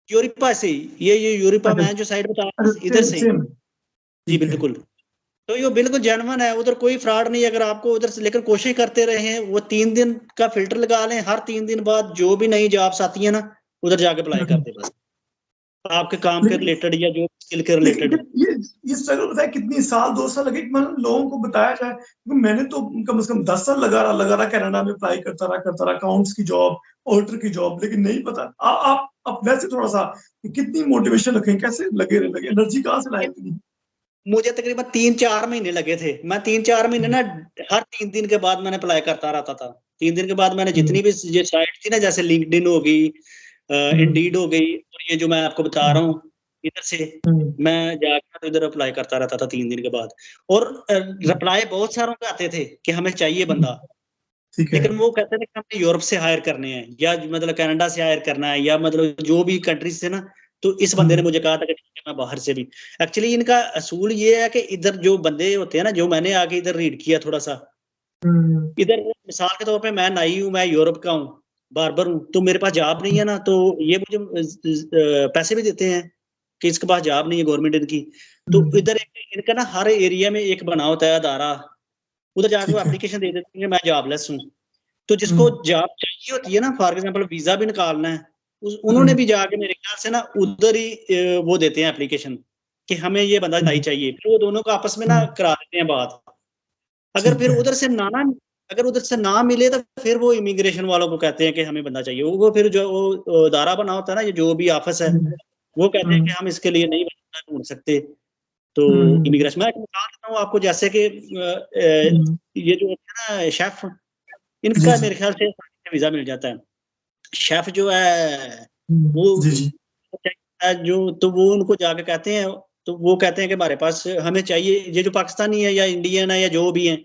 यूरोपा से ही, ये यूरोपा अच्छा। मैं जो साइड बता रहा अच्छा हूँ इधर सेम से ही। सेम। जी ठीक है। बिल्कुल। तो ये बिल्कुल जेन्युइन है, उधर कोई फ्रॉड नहीं है। अगर आपको उधर से, लेकिन कोशिश करते रहे हैं, वो 3 दिन का फिल्टर लगा लें, हर 3 दिन बाद जो भी नई जॉब्स आती है ना, उधर जाके अप्लाई कर दे बस। आपके काम के लेकिन रिलेटेड या जो स्किल के लेकिन रिलेटेड। ये स्ट्रगल पता है कितनी साल 2 साल लगे कि मतलब लोगों को बताया जाए, क्योंकि मैंने तो कम से कम 10 साल लगा रहा कनाडा में, अप्लाई करता रहा अकाउंट्स की जॉब, ऑडिटर की जॉब, लेकिन नहीं पता। आप वैसे थोड़ा सा कितनी मोटिवेशन रखें, कैसे लगे एनर्जी कहाँ से लाए इतनी। मुझे तकरीबन 3-4 महीने लगे थे। मैं 3-4 महीने ना, हर 3 दिन के बाद मैंने अप्लाई करता रहता था। 3 दिन के बाद मैंने जितनी भी ये साइट थी ना, जैसे लिंक्डइन हो गई, इंडीड हो गई, और ये जो मैं आपको बता रहा हूँ इधर से, मैं जाकर इधर अप्लाई करता रहता था 3 दिन के बाद। और रिप्लाई बहुत सारों के आते थे कि हमें चाहिए बंदा। ठीक है। लेकिन वो कहते थे कि हमें यूरोप से हायर करने हैं, या मतलब कनाडा से हायर करना है, या मतलब जो भी कंट्रीज थे ना। तो इस बंदे ने मुझे कहा था कि ठीक है, मैं बाहर से भी। एक्चुअली इनका असूल ये है कि इधर जो बंदे होते हैं ना, जो मैंने आके इधर रीड किया थोड़ा सा, इधर मिसाल के तौर पे मैं नाई हूँ, मैं यूरोप का हूँ, बार्बर हूँ, तो मेरे पास जॉब नहीं है ना, तो ये मुझे पैसे भी देते हैं। कि इसके पास जॉब नहीं है गवर्नमेंट इनकी, तो इधर इनका ना हर एरिया में एक बना होता है अदारा, उधर जाकर वो एप्लीकेशन दे देते हैं मैं जॉबलेस हूँ। तो जिसको जॉब चाहिए होती है ना, फॉर एग्जाम्पल वीजा भी निकालना है, उन्होंने भी जाके मेरे ख्याल से ना उधर ही वो देते हैं एप्लीकेशन कि हमें ये बंदा नहीं चाहिए, फिर वो दोनों को आपस में ना करा देते हैं बात। अगर फिर उधर से ना मिले तो फिर वो इमिग्रेशन वालों को कहते हैं कि हमें बंदा चाहिए। वो फिर जो वो अदारा बना होता है ना, ये जो भी ऑफिस है, वो कहते हैं कि हम इसके लिए नहीं बंदा ढूंढ सकते। तो इमिग्रेशन, मैं एक मिसाल देता हूँ आपको, जैसे कि ये जो होता है ना शेफ, इनका मेरे ख्याल से वीजा मिल जाता है। शेफ जो है वो जो, तो वो उनको जाके कहते हैं, तो वो कहते हैं कि हमारे पास हमें चाहिए, ये जो पाकिस्तानी है या इंडियन है या जो भी है,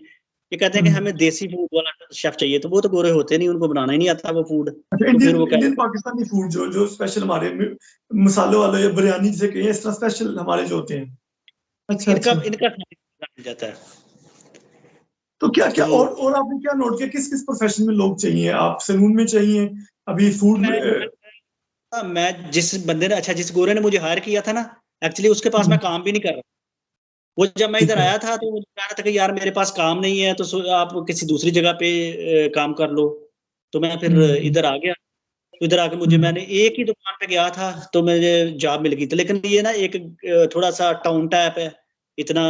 ये कहते हैं कि हमें देसी फूड वाला शेफ चाहिए। तो वो तो गोरे होते नहीं, उनको बनाना ही नहीं आता वो फूड। तो फिर वो इंडियन पाकिस्तानी फूड जो स्पेशल हमारे मसालों वाले या बिरयानी जिसे कहें, इस तरह स्पेशल हमारे जो होते हैं। अच्छा, इनका मिल जाता है। तो क्या क्या और आपने क्या नोट किया, किस किस प्रोफेशन में लोग चाहिए? आप सैलून में चाहिए, अभी फूड में? मैं जिस बंदे ने, अच्छा जिस गोरे ने मुझे हायर किया था ना, एक्चुअली उसके पास मैं काम भी नहीं कर रहा। वो जब मैं इधर आया था तो मुझे कह रहा था कि यार मेरे पास काम नहीं है, तो आप किसी दूसरी जगह पे काम कर लो। तो मैं फिर इधर आ गया। तो इधर आके मुझे, मैंने एक ही दुकान पे गया था तो मुझे जॉब मिल गई थी। लेकिन ये ना एक थोड़ा सा टाउन टाइप है, इतना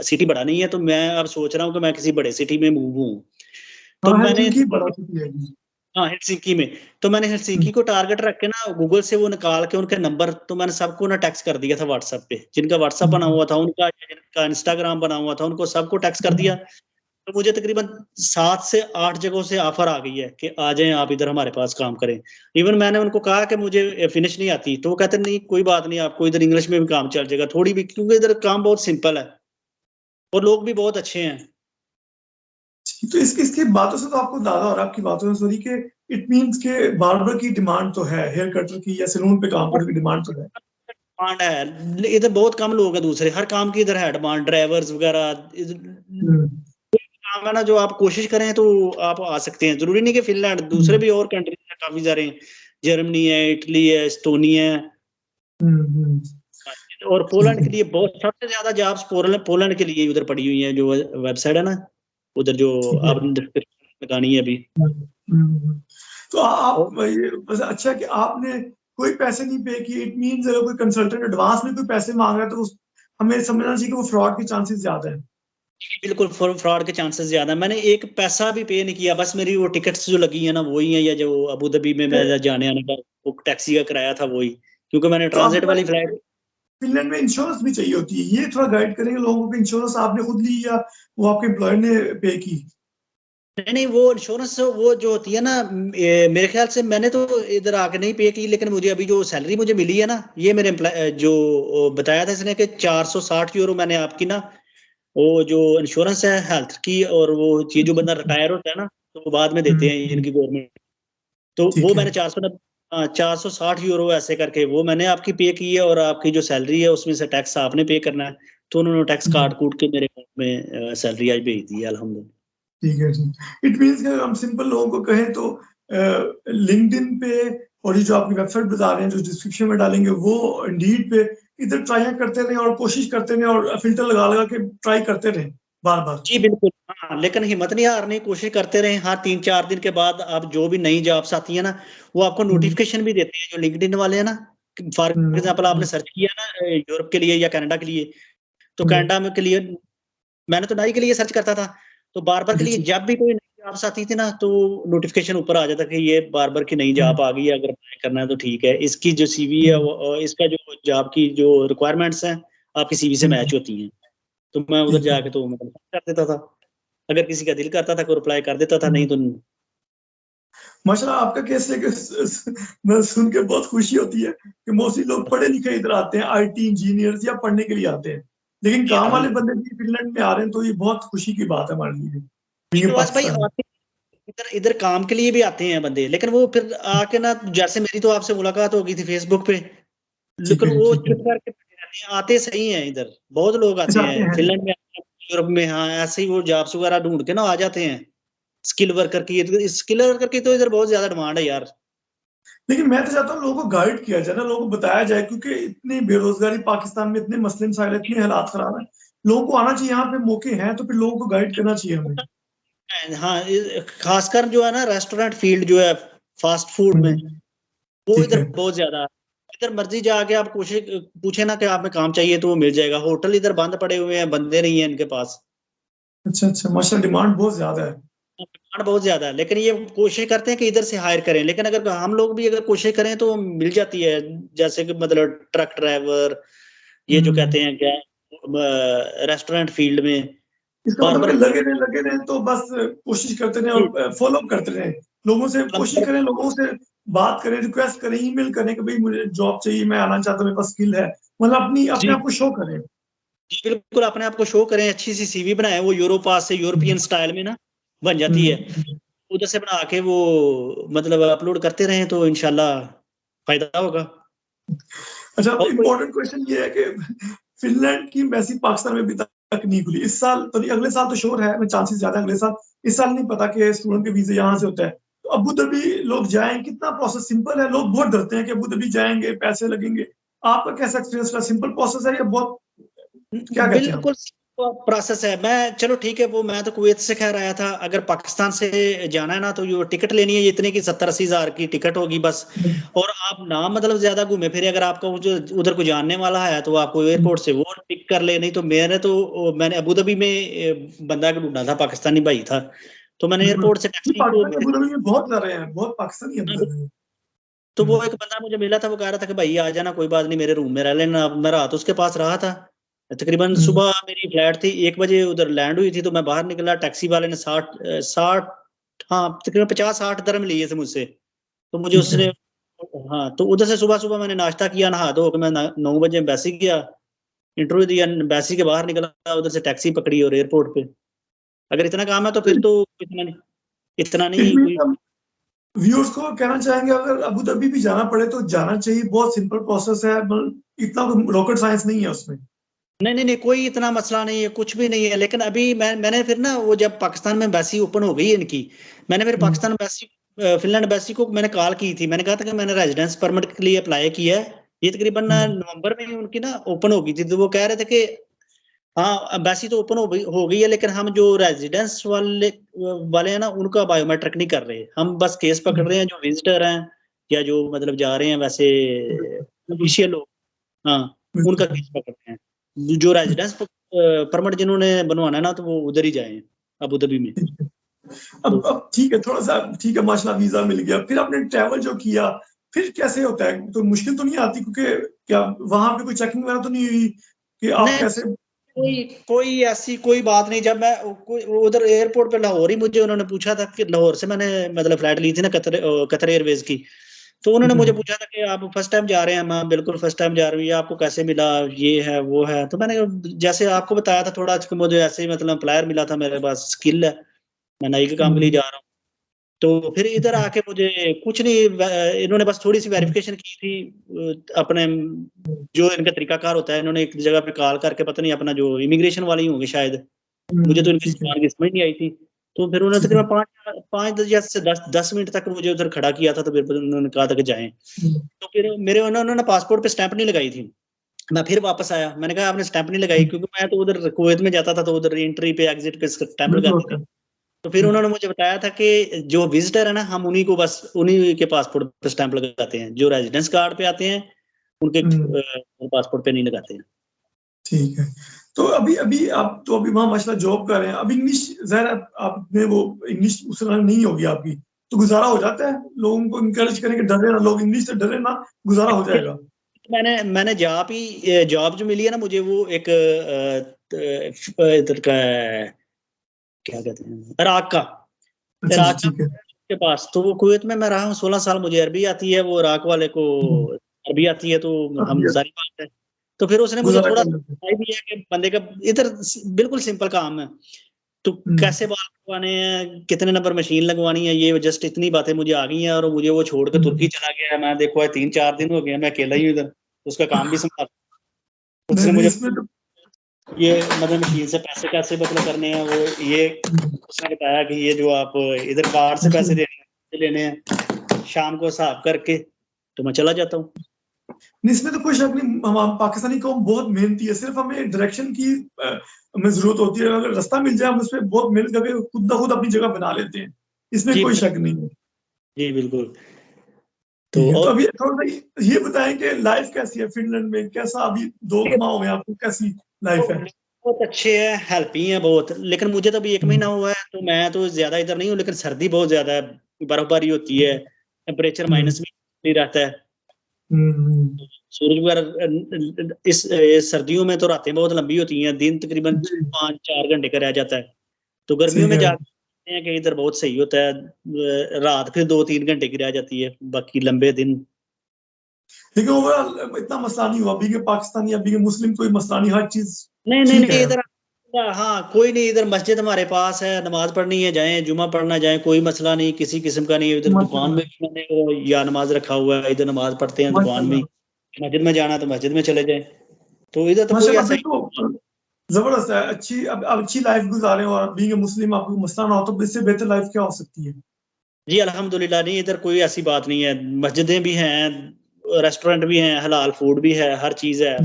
सिटी बड़ा नहीं है। तो मैं अब सोच रहा हूँ कि मैं किसी बड़े सिटी में मूव हूँ। तो मैंने हेलसिंकी में, तो मैंने हेलसिंकी को टारगेट रख के ना गूगल से वो निकाल के उनके नंबर, तो मैंने सबको ना टेक्स्ट कर दिया था व्हाट्सएप पे, जिनका व्हाट्सएप बना हुआ था उनका, जिनका इंस्टाग्राम बना हुआ था उनको सबको टेक्स्ट कर दिया। तो मुझे तकरीबन 7 से 8 जगहों से ऑफर आ गई है कि आ जाएं आप इधर हमारे पास काम करें। इवन मैंने उनको कहा कि मुझे फिनिश नहीं आती, तो वो कहते नहीं कोई बात नहीं, आपको इधर इंग्लिश में भी काम चल जाएगा थोड़ी भी, क्योंकि इधर काम बहुत सिंपल है और लोग भी बहुत अच्छे हैं। तो इसकी बातों से तो आपको अंदाजा हो रहा है, आपकी बातों से सॉरी, कि इट मींस के बार्बर की डिमांड तो है, हेयर कटर की या सैलून पे काम करने की डिमांड तो है। डिमांड है इधर, बहुत कम लोग हैं दूसरे, हर काम की इधर है डिमांड, ड्राइवर्स वगैरह काम है ना, जो आप कोशिश करें तो आप आ सकते हैं। जरूरी नहीं कि फिनलैंड, दूसरे भी और कंट्री है काफी सारे, जर्मनी है, इटली है, एस्टोनिया है, और पोलैंड के लिए बहुत, सबसे ज्यादा जॉब्स पोलैंड के लिए उधर पड़ी हुई है। जो वेबसाइट है ना उधर, जो आपने लगानी है अभी। तो आप ये बस, अच्छा कि आपने कोई पैसे नहीं पे किए, इट मींस अगर कोई कंसल्टेंट एडवांस में कोई पैसे मांग रहा है तो हमें समझना चाहिए कि वो फ्रॉड के चांसेस ज्यादा है। बिल्कुल फ्रॉड के चांसेस ज्यादा है। मैंने एक पैसा भी पे नहीं किया, बस मेरी वो टिकट्स जो लगी है ना वही है, या जो अबू धाबी में मैं जाने आने का वो टैक्सी का किराया था वही, क्योंकि मैंने तो ट्रांजिट वाली फ्लाइट। फिनलैंड में इंश्योरेंस भी चाहिए होती है, ये थोड़ा गाइड करेंगे लोगों को? इंश्योरेंस आपने खुद ली या वो आपके एम्प्लॉयर ने पे की? नहीं, वो इंश्योरेंस वो जो होती है ना, मेरे ख्याल से मैंने तो इधर आके नहीं पे की, लेकिन मुझे अभी जो सैलरी मुझे मिली है ना, ये मेरे जो बताया था इसने कि 460 यूरो मैंने आपकी ना, वो जो इंश्योरेंस है हेल्थ की, और वो चीज जो बंदा रिटायर होता है ना तो वो बाद में देते हैं इनकी गवर्नमेंट। तो वो मैंने 460 यूरो ऐसे करके वो मैंने आपकी पे की है, और आपकी जो सैलरी है उसमें से टैक्स आपने पे करना है। तो उन्होंने टैक्स काट कूट के मेरे अकाउंट में सैलरी आज भेज दी है अल्हम्दुलिल्लाह। ठीक है जी। इट मींस कि हम सिंपल लोगों को कहें तो लिंक्डइन पे, और ये जो आपकी वेबसाइट बता रहे हैं जो डिस्क्रिप्शन में डालेंगे, वो इंडीड पे इधर ट्राई करते रहें और कोशिश करते रहें और फिल्टर लगा लगा के ट्राई करते रहें बार बार। जी बिल्कुल, हाँ, लेकिन हिम्मत नहीं हारनी, कोशिश करते रहे। हाँ, 3-4 दिन के बाद आप जो भी नई जॉब्स आती है ना, वो आपको नोटिफिकेशन भी देते हैं जो लिंक्डइन वाले हैं ना। फॉर एग्जाम्पल आपने सर्च किया ना यूरोप के लिए या कनाडा के लिए, तो कनाडा में के लिए मैंने तो नाई के लिए सर्च करता था, तो बार्बर के लिए जब भी कोई नई जॉब्स आती थी ना तो नोटिफिकेशन ऊपर आ जाता कि ये बार्बर की नई जॉब आ गई है, अगर अप्लाई करना है तो ठीक है, इसकी जो सीवी है इसका जो जॉब की जो रिक्वायरमेंट्स हैं आपकी सीवी से मैच होती हैं। तो मैं उधर जाके तो मतलब कर देता था, अगर किसी का दिल करता था कोई रिप्लाई कर देता था, नहीं तो माशाल्लाह आपका केस है कि मैं सुन के बहुत खुशी होती है कि मोस्टली लोग पढ़े लिखे इधर आते हैं, आईटी इंजीनियर्स या पढ़ने के लिए आते हैं, लेकिन काम वाले बंदे भी फिनलैंड में आ रहे हैं, तो ये बहुत खुशी की बात है हमारे लिए। नवाज भाई आते इधर इधर काम के लिए भी आते हैं बंदे, लेकिन वो फिर आके ना, जैसे मेरी तो आपसे मुलाकात हो गई थी फेसबुक पे, लेकिन वो चुप करके बैठे रहते हैं। आते सही हैं इधर, बहुत लोग आते हैं फिनलैंड में, यूरोप में, हाँ ऐसे ही वो जॉब्स वगैरह ढूंढ के ना आ जाते हैं। स्किल वर्कर की तो इधर बहुत ज्यादा डिमांड है यार। लेकिन मैं तो चाहता हूँ लोगों को गाइड किया जाए ना, लोगों को बताया जाए, क्योंकि इतनी बेरोजगारी पाकिस्तान में, इतने मसले मसाइल, इतने हालात खराब है, लोगों को आना चाहिए, यहाँ पे मौके हैं तो फिर लोगों को गाइड करना चाहिए हमें। हाँ, खासकर जो है ना रेस्टोरेंट फील्ड जो है फास्ट फूड में, वो ठीक इधर है। बहुत ज्यादा, इधर मर्जी जाके आप पूछे ना कि आप में काम चाहिए तो वो मिल जाएगा। होटल इधर बंद पड़े हुए हैं, बंदे नहीं है इनके पास। अच्छा अच्छा, माशाल्लाह डिमांड बहुत ज्यादा है। डिमांड बहुत ज्यादा है, लेकिन ये कोशिश करते हैं कि इधर से हायर करें, लेकिन अगर हम लोग भी अगर कोशिश करें तो मिल जाती है। जैसे कि मतलब ट्रक ड्राइवर, ये जो कहते हैं क्या, रेस्टोरेंट फील्ड में इसका मतलब कि बार्बर लगे रहे तो बस कोशिश करते रहे और फॉलो अप करते रहे, लोगों से कोशिश करें, लोगों से बात करें, रिक्वेस्ट करें, ईमेल करें कि भाई मुझे जॉब चाहिए, मैं आना चाहता हूँ, मेरे पास स्किल है, मतलब अपने जी आप को शो करें। जी बिल्कुल, अपने आप को शो करें, अच्छी सी सीवी बनाए, वो यूरोपास से यूरोपियन स्टाइल में ना बन जाती है, हम्म। उधर से बना के वो मतलब अपलोड करते रहें तो इंशाल्लाह फायदा होगा। अच्छा, और कोई इम्पोर्टेंट क्वेश्चन ये है कि फिनलैंड की एम्बेसी पाकिस्तान में अभी तक नहीं खुली, इस साल तो नहीं, अगले साल तो श्योर है, मैं चांसेस ज्यादा है अगले साल, इस साल नहीं पता कि स्टूडेंट के वीजे यहाँ से होता है, तो अबू धाबी लोग जाएं, कितना प्रोसेस सिंपल है? लोग बहुत डरते हैं कि अबू धाबी जाएंगे पैसे लगेंगे, आपका कैसा एक्सपीरियंस रहा? सिंपल प्रोसेस है या बहुत, क्या कहते हैं आप? बिल्कुल प्रोसेस है। मैं चलो ठीक है, वो मैं तो कुवैत से खैर आया था, अगर पाकिस्तान से जाना है ना तो ये टिकट लेनी है, इतने की 70-80 हजार की टिकट होगी बस। और आप ना मतलब ज्यादा घूमे फिरे, अगर आपका वो जो उधर को जानने वाला है तो आपको एयरपोर्ट से वो पिक कर ले, नहीं तो मैंने अबू धाबी में बंदा ढूंढा था, पाकिस्तानी भाई था, तो मैंने एयरपोर्ट से ये टैक्सी को, पाकिस्तानी अबू धाबी में बहुत जा रहे हैं, बहुत पाकिस्तानी अबू धाबी में। तो वो हम्म, एक बंदा मुझे मिला था, वो कह रहा था कि भाई आ जाना, कोई बात नहीं, मेरे रूम में रह लेना। मैं रात उसके पास रहा था। तकरीबन हम्म, सुबह मेरी फ्लाइट थी 1 बजे, उधर लैंड हुई थी, तो मैं बाहर निकला, टैक्सी वाले ने 60 हाँ तकरीबन 50-60 दरम लिए थे मुझसे। तो मुझे ठीक है। उसने, हाँ, तो उधर से सुबह सुबह मैंने नाश्ता किया, नहा धो के मैं 9 बजे एम्बेसी गया, इंटरव्यू दिया, एम्बेसी के बाहर निकला, उधर से टैक्सी पकड़ी और एयरपोर्ट पे। अगर इतना काम है तो फिर तो इतना नहीं कोई। इसमें व्यूअर्स को कहना चाहेंगे, अगर अबू धाबी भी जाना पड़े तो जाना चाहिए, बहुत सिंपल प्रोसेस है, इतना रॉकेट साइंस नहीं है उसमें। नहीं नहीं नहीं, कोई इतना मसला नहीं है, कुछ भी नहीं है। लेकिन अभी मैंने फिर ना, वो जब पाकिस्तान में एम्बेसी ओपन हो गई है इनकी, मैंने फिर हम्म, पाकिस्तान एम्बेसी, फिनलैंड एम्बेसी को मैंने कॉल की थी, मैंने कहा था कि मैंने रेजिडेंस परमिट के लिए अप्लाई किया है। ये तकरीबन ना हम्म, नवंबर में ही उनकी ना ओपन हो गई थी, तो वो कह रहे थे कि हाँ एम्बेसी तो ओपन हो गई है, लेकिन हम जो रेजिडेंस वाले वाले हैं ना, उनका बायोमेट्रिक नहीं कर रहे, हम बस केस पकड़ रहे हैं जो विजिटर हैं या जो मतलब जा रहे हैं वैसे बिल्कुल ऑफिशियल लोग। हाँ, उनका बिल्कुल। केस पकड़ते हैं, जो रेजिडेंस परमिट जिन्होंने बनवाना है ना, तो वो उधर ही जाए अबू धाबी में। ठीक है। तो अब ठीक है, थोड़ा सा ठीक है, माशाल्लाह वीजा मिल गया, फिर आपने ट्रैवल जो किया, फिर कैसे होता है? तो मुश्किल तो नहीं आती, क्योंकि क्या वहां पे कोई चेकिंग वगैरह तो नहीं हुई कि आप नहीं, कैसे? कोई कोई ऐसी कोई बात नहीं। जब मैं उधर एयरपोर्ट पे लाहौर ही मुझे उन्होंने पूछा था कि लाहौर से मैंने मतलब फ्लाइट ली थी ना कतर एयरवेज की, तो उन्होंने मुझे पूछा था कि आप फर्स्ट टाइम जा रहे हैं? मैं बिल्कुल फर्स्ट टाइम जा रही हूँ, ये आपको कैसे मिला, ये है वो है। तो मैंने जैसे आपको बताया था थोड़ा कि मुझे ऐसे ही मतलब अप्लायर मिला था, मेरे पास स्किल है, मैं नाई के काम के लिए जा रहा हूँ। तो फिर इधर आके मुझे कुछ नहीं, इन्होंने बस थोड़ी सी वेरिफिकेशन की थी, अपने जो इनका तरीकाकार होता है, इन्होंने एक जगह पे कॉल करके, पता नहीं अपना जो इमिग्रेशन वाले ही होंगे शायद, मुझे तो इनकी ठीक है। जुबान की समझ नहीं आई थी। तो फिर उन्होंने ठीक है। तकरीबन 5 5 या से 10 मिनट तक मुझे उधर खड़ा किया था, तो फिर उन्होंने कहा था कि जाएं। हम्म, तो फिर मेरे उन्होंने पासपोर्ट पे स्टैंप नहीं लगाई थी। मैं फिर वापस आया, मैंने कहा आपने स्टैंप नहीं लगाई, क्योंकि मैं तो उधर कुवैत में जाता था तो उधर एंट्री पे एग्जिट पे स्टैंप बिल्कुल लगाते होता थे। है। तो फिर उन्होंने मुझे बताया था कि जो विजिटर है ना, हम उन्हीं को बस उन्हीं के पासपोर्ट पे स्टैंप लगाते हैं, जो रेजिडेंस कार्ड पे आते हैं उनके हम्म, पासपोर्ट पे नहीं लगाते हैं। ठीक है। तो अभी अभी आप तो अभी वहां माशाल्लाह जॉब कर रहे हैं, अब इंग्लिश ज़ाहिर है आप में वो इंग्लिश उस तरह नहीं होगी आपकी, तो गुजारा हो जाता है? लोगों को इंकरेज करें कि डरे ना, लोग इंग्लिश से डरे ना, गुजारा हो जाएगा। मैंने जॉब जो मिली है ना मुझे, वो एक इधर का क्या कहते हैं, इराक का, अच्छा अच्छा, इराक का ठीक है। के पास। तो वो कुवैत में मैं रहा हूँ 16 साल, मुझे अरबी आती है, वो इराक वाले को हम्म, अरबी आती है, तो अब हम ये जारी बात है। तो फिर उसने मुझे गुजारा थोड़ा कर लेते हैं। बताया भी है कि बंदे का इधर बिल्कुल सिंपल काम है, तो हम्म, कैसे बाल लगवाने हैं, कितने नंबर मशीन लगवानी है, ये जस्ट इतनी बातें मुझे आ गई हैं। और मुझे वो छोड़ के तुर्की हम्म। चला गया है, मैं देखो 3-4 दिन हो गए हैं, मैं अकेला ही हूँ इधर, उसका काम भी संभाल। नहीं उसने नहीं, मुझे इसमें तो ये मतलब मशीन से पैसे कैसे मतलब करने हैं, वो ये उसने बताया कि ये जो आप इधर कार्ड से पैसे बिल्कुल। देने लेने हैं, शाम को हिसाब करके तो मैं चला जाता हूँ। इसमें तो कोई शक नहीं, हम पाकिस्तानी कौम बहुत मेहनती है, सिर्फ हमें डायरेक्शन की हमें जरूरत होती है। अगर रास्ता मिल जाए हम उस पर बहुत मेहनत करके खुद ब खुद अपनी जगह बना लेते हैं, इसमें जी कोई शक नहीं है। जी बिल्कुल। तो ठीक है, तो और अभी थोड़ा सा ये बताएं कि लाइफ कैसी है फिनलैंड में, कैसा अभी 2 माह हुए आपको, कैसी लाइफ है? बहुत अच्छे हैं, हेल्पी हैं बहुत, लेकिन मुझे तो अभी 1 महीना हुआ है, तो मैं तो ज्यादा इधर नहीं हूँ, लेकिन सर्दी बहुत ज्यादा है, बर्फबारी होती है, टेम्परेचर माइनस में नहीं रहता है, सूरज वगैरह इस सर्दियों में तो रातें बहुत लंबी होती हैं, दिन तकरीबन 5-4 घंटे का रह जाता है। तो गर्मियों में जाते हैं कि इधर बहुत सही होता है, रात फिर 2-3 घंटे की रह जाती है, बाकी लंबे दिन। लेकिन ओवरऑल इतना मसला नहीं हुआ अभी के पाकिस्तानी, अभी के मुस्लिम, कोई मसला नहीं, हर चीज नहीं ठीक है। इधर हाँ कोई नहीं, इधर मस्जिद हमारे पास है, नमाज पढ़नी है जाए, जुमा पढ़ना जाए, कोई मसला नहीं किसी किस्म का नहीं। इधर दुकान में भी मैंने वो या नमाज रखा हुआ है, इधर नमाज पढ़ते हैं दुकान में, मस्जिद में जाना तो मस्जिद में चले जाए, तो इधर तो कोई ऐसा तो जबरदस्त है, अच्छी अब अच्छी लाइफ गुजारे, और अभी के मुस्लिम आपको मसला ना हो तो इससे बेहतर लाइफ क्या हो सकती है? जी अल्हम्दुलिल्लाह। नहीं इधर कोई ऐसी बात नहीं है, मस्जिदें भी हैं, रेस्टोरेंट भी हैं, हलाल फूड भी है, हर चीज है,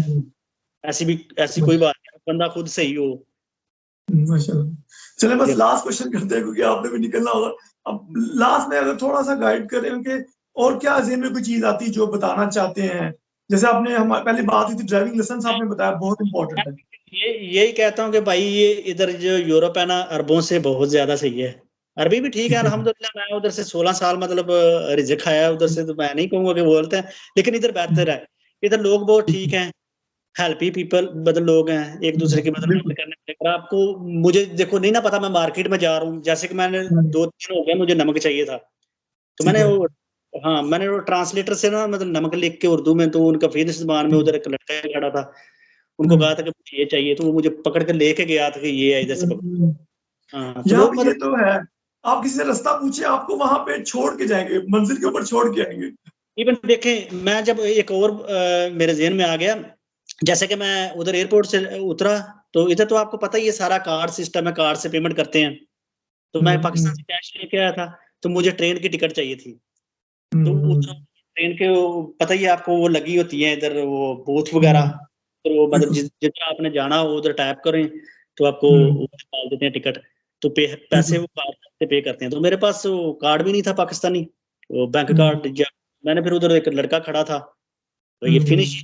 ऐसी कोई बात नहीं, बंदा खुद सही हो। माशाल्लाह। चले बस लास्ट क्वेश्चन करते हैं क्योंकि आपने भी निकलना होगा। अब लास्ट में अगर थोड़ा सा गाइड करें कि और क्या ज़हन में कोई चीज आती है जो बताना चाहते हैं, जैसे आपने हमारे पहले बात हुई थी ड्राइविंग लाइसेंस, आपने बताया बहुत इंपॉर्टेंट है। यही कहता हूँ कि भाई ये इधर जो यूरोप है ना, अरबों से बहुत ज्यादा सही है। अरबी भी ठीक है अल्हम्दुलिल्लाह, मैं उधर से 16 साल मतलब रिज़्क खाया उधर से, तो मैं नहीं कहूंगा कि बोलते हैं, लेकिन इधर बेहतर है, इधर लोग बहुत ठीक हैं, हेल्पी पीपल मतलब लोग हैं, एक दूसरे की मतलब मदद करने वाले। अगर आपको मुझे देखो नहीं ना पता, मैं मार्केट में जा रहा हूँ, जैसे कि मैंने 2 दिन हो गए मुझे नमक चाहिए था, तो मैंने वो हाँ मैंने वो ट्रांसलेटर से ना मतलब नमक लिख के उर्दू में, तो उनका फिर ज़बान में उधर एक लड़का खड़ा था, उनको कहा था कि मुझे ये चाहिए, तो वो मुझे पकड़ के लेके गया था कि ये है इधर से हाँ, तो यहाँ लोग पे ये मतलब तो है, आप किसी से रास्ता पूछे आपको वहां पे छोड़ के जाएंगे, मंजिल के ऊपर छोड़ के आएंगे। इवन देखें, मैं जब एक और मेरे ज़हन में आ गया, जैसे कि मैं उधर एयरपोर्ट से उतरा, तो इधर तो आपको पता ही है सारा कार्ड सिस्टम है, कार्ड से पेमेंट करते हैं, तो मैं पाकिस्तान से कैश लेके आया था, तो मुझे ट्रेन की टिकट चाहिए थी, तो ट्रेन के पता ही है आपको वो लगी होती है इधर वो बूथ वगैरह, तो वो मतलब जितना आपने जाना हो उधर टाइप करें तो आपको निकाल देते हैं टिकट, तो पैसे वो कार्ड से पे करते हैं। तो मेरे पास वो कार्ड भी नहीं था पाकिस्तानी, वो बैंक कार्ड, मैंने फिर उधर एक लड़का खड़ा था, तो ये फिनिश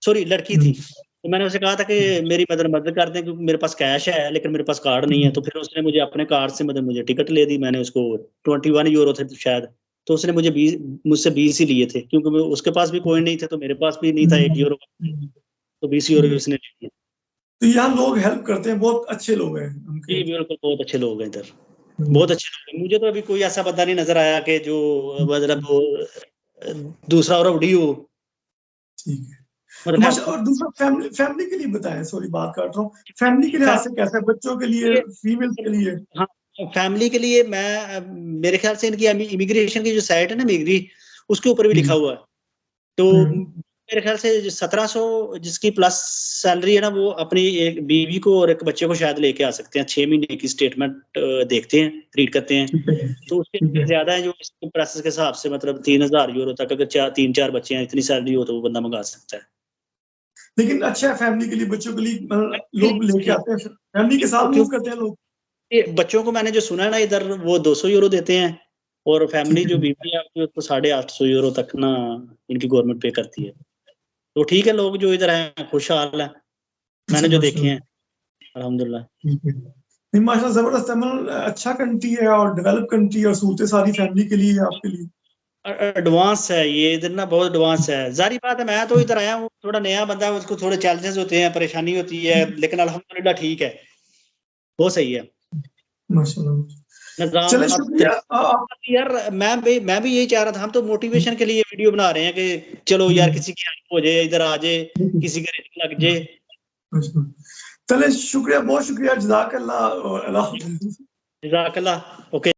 सॉरी लड़की थी, तो मैंने उसे कहा था कि मेरी मदद कर दें क्योंकि मेरे पास कैश है लेकिन मेरे पास कार्ड नहीं है, तो फिर उसने मुझे अपने कार्ड से मतलब मुझे टिकट ले दी, मैंने उसको 21 यूरो थे शायद, तो उसने मुझसे 20 ही लिए थे, क्योंकि उसके पास भी कोई नहीं थे, तो मेरे पास भी नहीं था 1 यूरो का, तो 20 यूरो उसने ले लिए। तो यहाँ लोग हेल्प करते हैं, बहुत अच्छे लोग हैं उनके। जी बिल्कुल, बहुत अच्छे लोग हैं इधर, बहुत अच्छे लोग हैं, मुझे तो अभी कोई ऐसा बंदा नहीं नजर आया कि जो मतलब दूसरा और उड़ी हो, ठीक है। तो मतलब माशा, और दूसरा फैमिली फैमिली के लिए बताएं, सॉरी बात काट रहा हूँ, फैमिली के लिहाज से कैसा है, बच्चों के लिए, फीमेल्स के लिए? हाँ फैमिली के लिए मैं मेरे ख्याल से इनकी इमिग्रेशन की जो साइट है ना मिग्री, उसके ऊपर भी लिखा हुआ है, तो मेरे ख्याल से 1700 जिसकी प्लस सैलरी है ना, वो अपनी एक बीवी को और एक बच्चे को शायद लेके आ सकते हैं, 6 महीने की स्टेटमेंट देखते हैं, रीड करते हैं, तो उससे ज्यादा है जो प्रोसेस के हिसाब से मतलब 3000 यूरो तक, अगर 3-4 बच्चे हैं, इतनी सैलरी हो तो वो बंदा मंगा सकता है। लेकिन अच्छा है फैमिली के लिए, बच्चों के लिए लोग लेके आते हैं, फैमिली के साथ मूव करते हैं लोग। बच्चों को मैंने जो सुना है ना इधर वो 200 यूरो देते हैं, और फैमिली जो बीवी है उसको 850 यूरो तक ना इनकी गवर्नमेंट पे करती है, तो ठीक है, लोग जो इधर हैं खुशहाल है, मैंने जो देखे हैं अल्हम्दुलिल्लाह। नहीं माशाल्लाह, जबरदस्त है, मतलब अच्छा कंट्री है और डेवलप कंट्री है, और सहूलतें सारी फैमिली के लिए, आपके लिए। एडवांस है ये इधर ना, बहुत एडवांस है, जारी बात है, मैं तो इधर आया हूँ थोड़ा नया बंदा है, उसको थोड़े चैलेंजेस होते हैं, परेशानी होती है, लेकिन अल्हम्दुलिल्लाह ठीक है, बहुत सही है माशाल्लाह। निजाम। चले शुक्रिया। यार मैं भी यही चाह रहा था, हम तो मोटिवेशन के लिए वीडियो बना रहे हैं कि चलो यार किसी की हेल्प हो जाए, इधर आ जाए, किसी का रिस्क लग जाए। चले शुक्रिया, बहुत शुक्रिया, जज़ाकल्लाह, और अल्लाह हाफ़िज़। जज़ाकल्लाह, ओके।